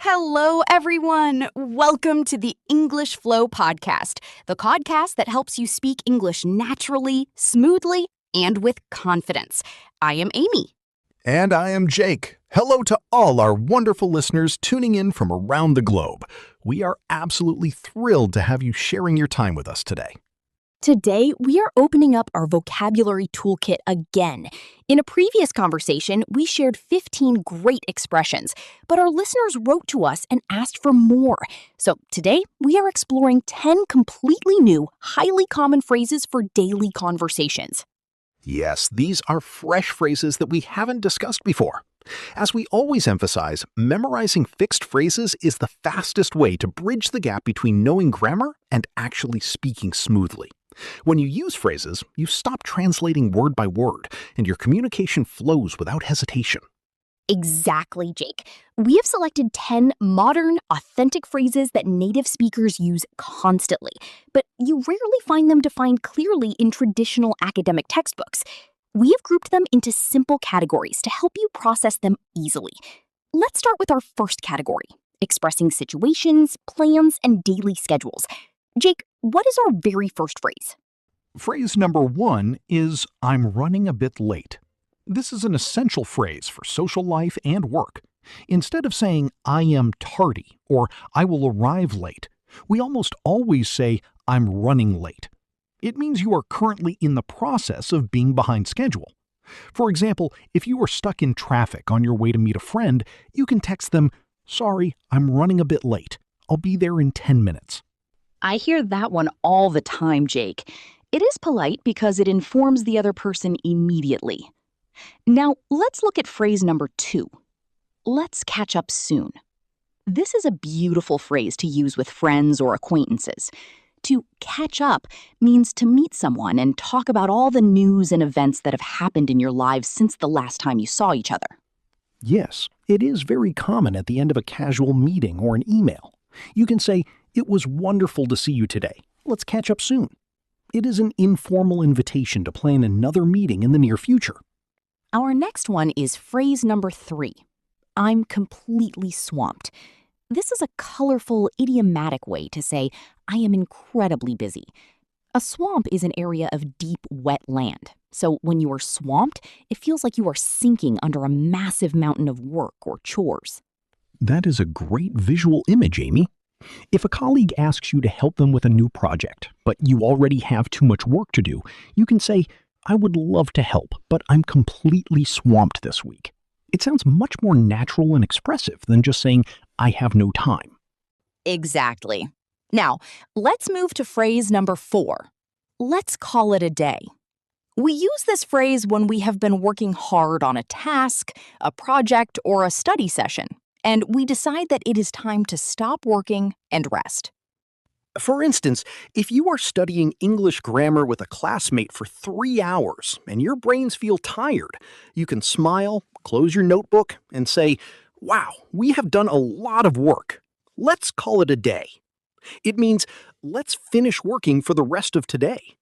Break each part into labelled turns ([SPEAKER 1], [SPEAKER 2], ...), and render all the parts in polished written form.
[SPEAKER 1] Hello, everyone. Welcome to the English Flow Podcast, the podcast that helps you speak English naturally, smoothly, and with confidence. I am Amy.
[SPEAKER 2] And I am Jake. Hello to all our wonderful listeners tuning in from around the globe. We are absolutely thrilled to have you sharing your time with us today.
[SPEAKER 1] Today, we are opening up our vocabulary toolkit again. In a previous conversation, we shared 15 great expressions, but our listeners wrote to us and asked for more. So today, we are exploring 10 completely new, highly common phrases for daily conversations.
[SPEAKER 2] Yes, these are fresh phrases that we haven't discussed before. As we always emphasize, memorizing fixed phrases is the fastest way to bridge the gap between knowing grammar and actually speaking smoothly. When you use phrases, you stop translating word by word, and your communication flows without hesitation.
[SPEAKER 1] Exactly, Jake. We have selected 10 modern, authentic phrases that native speakers use constantly, but you rarely find them defined clearly in traditional academic textbooks. We have grouped them into simple categories to help you process them easily. Let's start with our first category, expressing situations, plans, and daily schedules. Jake, what is our very first phrase?
[SPEAKER 2] Phrase number 1 is I'm running a bit late. This is an essential phrase for social life and work. Instead of saying I am tardy or I will arrive late, we almost always say I'm running late. It means you are currently in the process of being behind schedule. For example, if you are stuck in traffic on your way to meet a friend, you can text them, "Sorry, I'm running a bit late. I'll be there in 10 minutes."
[SPEAKER 1] I hear that one all the time, Jake. It is polite because it informs the other person immediately. Now, let's look at phrase number 2. Let's catch up soon. This is a beautiful phrase to use with friends or acquaintances. To catch up means to meet someone and talk about all the news and events that have happened in your lives since the last time you saw each other.
[SPEAKER 2] Yes, it is very common at the end of a casual meeting or an email. You can say, "It was wonderful to see you today. Let's catch up soon." It is an informal invitation to plan another meeting in the near future.
[SPEAKER 1] Our next one is phrase number 3. I'm completely swamped. This is a colorful, idiomatic way to say, I am incredibly busy. A swamp is an area of deep, wet land. So when you are swamped, it feels like you are sinking under a massive mountain of work or chores.
[SPEAKER 2] That is a great visual image, Amy. If a colleague asks you to help them with a new project, but you already have too much work to do, you can say, I would love to help, but I'm completely swamped this week. It sounds much more natural and expressive than just saying, I have no time.
[SPEAKER 1] Exactly. Now, let's move to phrase number 4. Let's call it a day. We use this phrase when we have been working hard on a task, a project, or a study session, and we decide that it is time to stop working and rest.
[SPEAKER 2] For instance, if you are studying English grammar with a classmate for 3 hours and your brains feel tired, you can smile, close your notebook, and say, wow, we have done a lot of work. Let's call it a day. It means, let's finish working for the rest of today.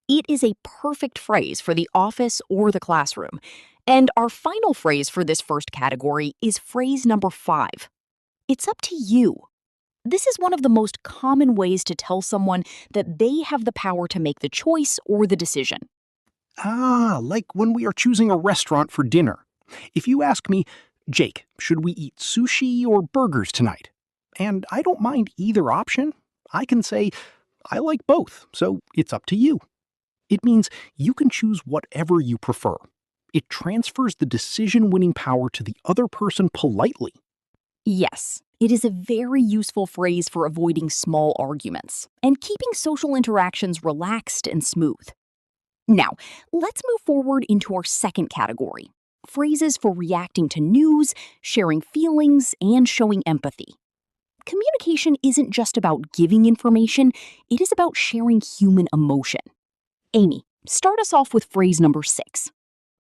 [SPEAKER 1] It is a perfect phrase for the office or the classroom. And our final phrase for this first category is phrase number 5. It's up to you. This is one of the most common ways to tell someone that they have the power to make the choice or the decision.
[SPEAKER 2] Like when we are choosing a restaurant for dinner. If you ask me, Jake, should we eat sushi or burgers tonight? And I don't mind either option, I can say, I like both, so it's up to you. It means you can choose whatever you prefer. It transfers the decision-winning power to the other person politely.
[SPEAKER 1] Yes, it is a very useful phrase for avoiding small arguments and keeping social interactions relaxed and smooth. Now, let's move forward into our second category, phrases for reacting to news, sharing feelings, and showing empathy. Communication isn't just about giving information, it is about sharing human emotion. Amy, start us off with phrase number 6.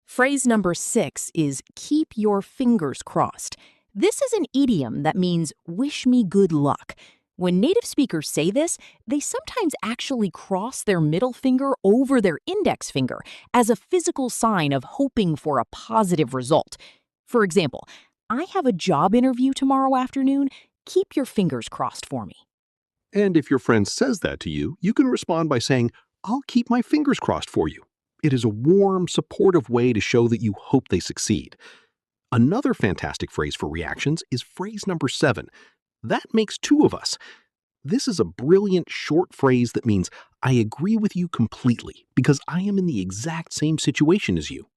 [SPEAKER 3] Phrase number 6 is keep your fingers crossed. This is an idiom that means wish me good luck. When native speakers say this, they sometimes actually cross their middle finger over their index finger as a physical sign of hoping for a positive result. For example, I have a job interview tomorrow afternoon. Keep your fingers crossed for me.
[SPEAKER 2] And if your friend says that to you, you can respond by saying, I'll keep my fingers crossed for you. It is a warm, supportive way to show that you hope they succeed. Another fantastic phrase for reactions is phrase number 7. That makes two of us. This is a brilliant short phrase that means I agree with you completely because I am in the exact same situation as you.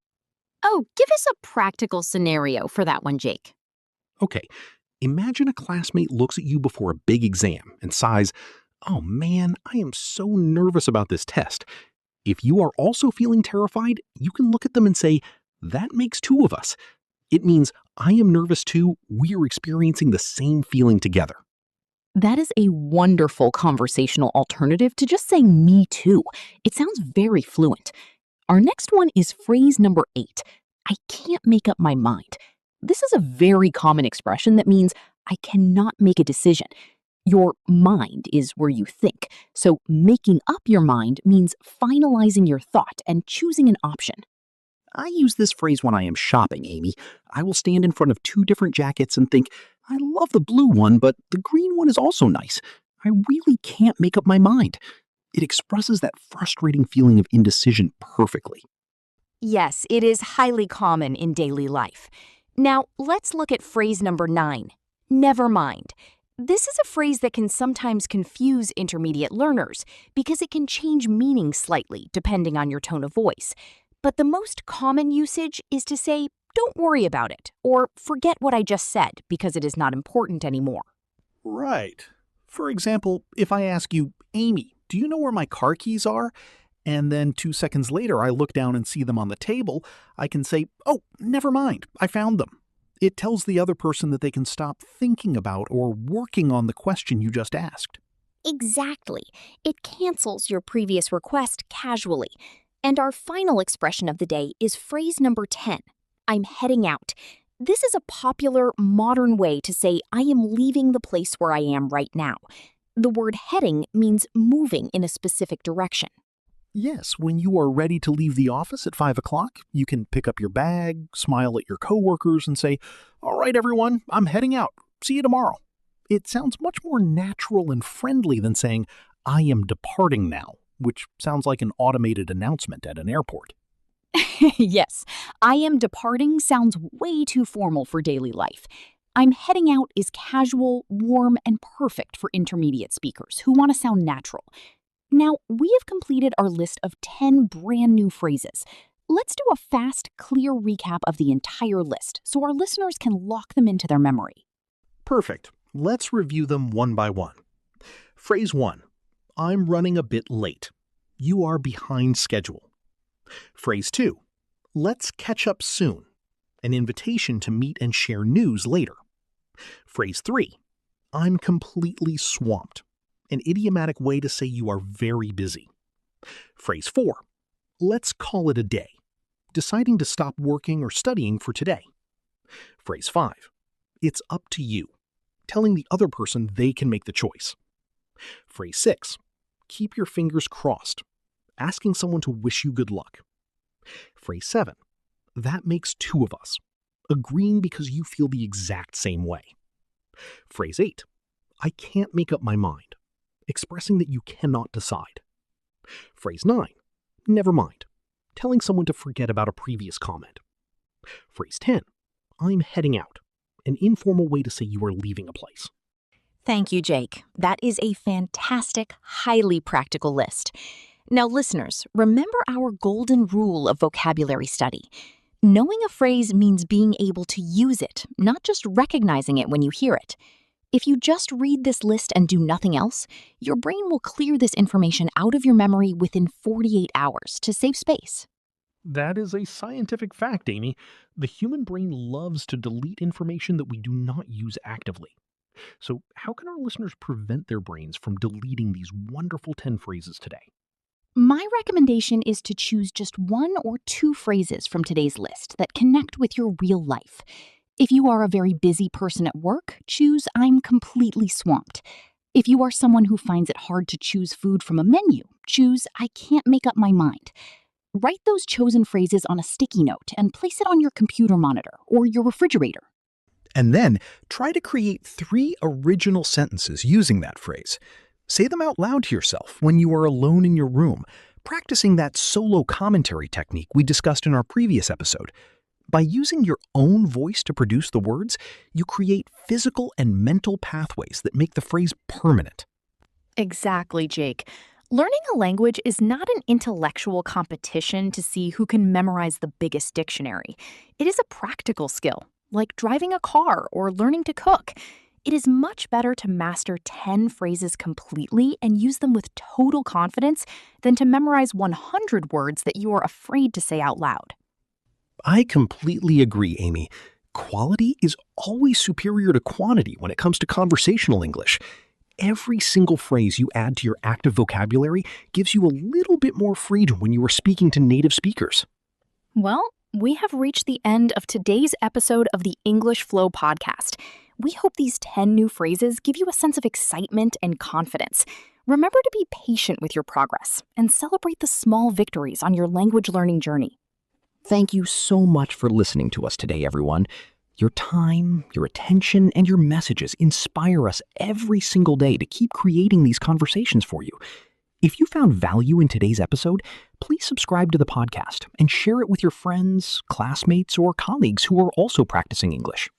[SPEAKER 1] Oh, give us a practical scenario for that one, Jake.
[SPEAKER 2] Okay, imagine a classmate looks at you before a big exam and sighs, "Oh man, I am so nervous about this test." If you are also feeling terrified, you can look at them and say, "That makes two of us." It means I am nervous too, we're experiencing the same feeling together.
[SPEAKER 3] That is a wonderful conversational alternative to just saying me too. It sounds very fluent. Our next one is phrase number 8. I can't make up my mind. This is a very common expression that means I cannot make a decision. Your mind is where you think, so making up your mind means finalizing your thought and choosing an option.
[SPEAKER 4] I use this phrase when I am shopping, Amy. I will stand in front of 2 different jackets and think, I love the blue one, but the green one is also nice. I really can't make up my mind. It expresses that frustrating feeling of indecision perfectly.
[SPEAKER 1] Yes, it is highly common in daily life. Now, let's look at phrase number 9. Never mind. This is a phrase that can sometimes confuse intermediate learners because it can change meaning slightly depending on your tone of voice. But the most common usage is to say, don't worry about it, or forget what I just said because it is not important anymore.
[SPEAKER 2] Right. For example, if I ask you, Amy, do you know where my car keys are? And then 2 seconds later I look down and see them on the table, I can say, oh, never mind, I found them. It tells the other person that they can stop thinking about or working on the question you just asked.
[SPEAKER 1] Exactly. It cancels your previous request casually. And our final expression of the day is phrase number 10. I'm heading out. This is a popular, modern way to say I am leaving the place where I am right now. The word heading means moving in a specific direction.
[SPEAKER 2] Yes, when you are ready to leave the office at 5 o'clock, you can pick up your bag, smile at your coworkers, and say, all right, everyone, I'm heading out. See you tomorrow. It sounds much more natural and friendly than saying, I am departing now, which sounds like an automated announcement at an airport.
[SPEAKER 1] Yes, I am departing sounds way too formal for daily life. I'm heading out is casual, warm, and perfect for intermediate speakers who want to sound natural. Now, we have completed our list of 10 brand new phrases. Let's do a fast, clear recap of the entire list so our listeners can lock them into their memory.
[SPEAKER 2] Perfect. Let's review them one by one. Phrase 1. I'm running a bit late. You are behind schedule. Phrase 2. Let's catch up soon. An invitation to meet and share news later. Phrase 3. I'm completely swamped. An idiomatic way to say you are very busy. Phrase 4. Let's call it a day. Deciding to stop working or studying for today. Phrase 5. It's up to you. Telling the other person they can make the choice. Phrase 6. Keep your fingers crossed. Asking someone to wish you good luck. Phrase 7. That makes two of us. Agreeing because you feel the exact same way. Phrase 8. I can't make up my mind. Expressing that you cannot decide. Phrase 9. Never mind. Telling someone to forget about a previous comment. Phrase 10. I'm heading out. An informal way to say you are leaving a place.
[SPEAKER 1] Thank you, Jake. That is a fantastic, highly practical list. Now, listeners, remember our golden rule of vocabulary study. Knowing a phrase means being able to use it, not just recognizing it when you hear it. If you just read this list and do nothing else, your brain will clear this information out of your memory within 48 hours to save space.
[SPEAKER 2] That is a scientific fact, Amy. The human brain loves to delete information that we do not use actively. So how can our listeners prevent their brains from deleting these wonderful 10 phrases today?
[SPEAKER 1] My recommendation is to choose just 1 or 2 phrases from today's list that connect with your real life. If you are a very busy person at work, choose I'm completely swamped. If you are someone who finds it hard to choose food from a menu, choose I can't make up my mind. Write those chosen phrases on a sticky note and place it on your computer monitor or your refrigerator.
[SPEAKER 2] And then try to create 3 original sentences using that phrase. Say them out loud to yourself when you are alone in your room, practicing that solo commentary technique we discussed in our previous episode. By using your own voice to produce the words, you create physical and mental pathways that make the phrase permanent.
[SPEAKER 3] Exactly, Jake. Learning a language is not an intellectual competition to see who can memorize the biggest dictionary. It is a practical skill, like driving a car or learning to cook. It is much better to master 10 phrases completely and use them with total confidence than to memorize 100 words that you are afraid to say out loud.
[SPEAKER 4] I completely agree, Amy. Quality is always superior to quantity when it comes to conversational English. Every single phrase you add to your active vocabulary gives you a little bit more freedom when you are speaking to native speakers.
[SPEAKER 1] Well, we have reached the end of today's episode of the English Flow podcast. We hope these 10 new phrases give you a sense of excitement and confidence. Remember to be patient with your progress and celebrate the small victories on your language learning journey.
[SPEAKER 4] Thank you so much for listening to us today, everyone. Your time, your attention, and your messages inspire us every single day to keep creating these conversations for you. If you found value in today's episode, please subscribe to the podcast and share it with your friends, classmates, or colleagues who are also practicing English.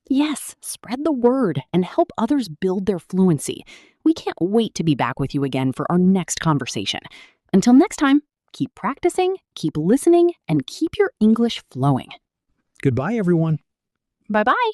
[SPEAKER 3] Yes, spread the word and help others build their fluency. We can't wait to be back with you again for our next conversation. Until next time, keep practicing, keep listening, and keep your English flowing.
[SPEAKER 2] Goodbye, everyone.
[SPEAKER 3] Bye-bye.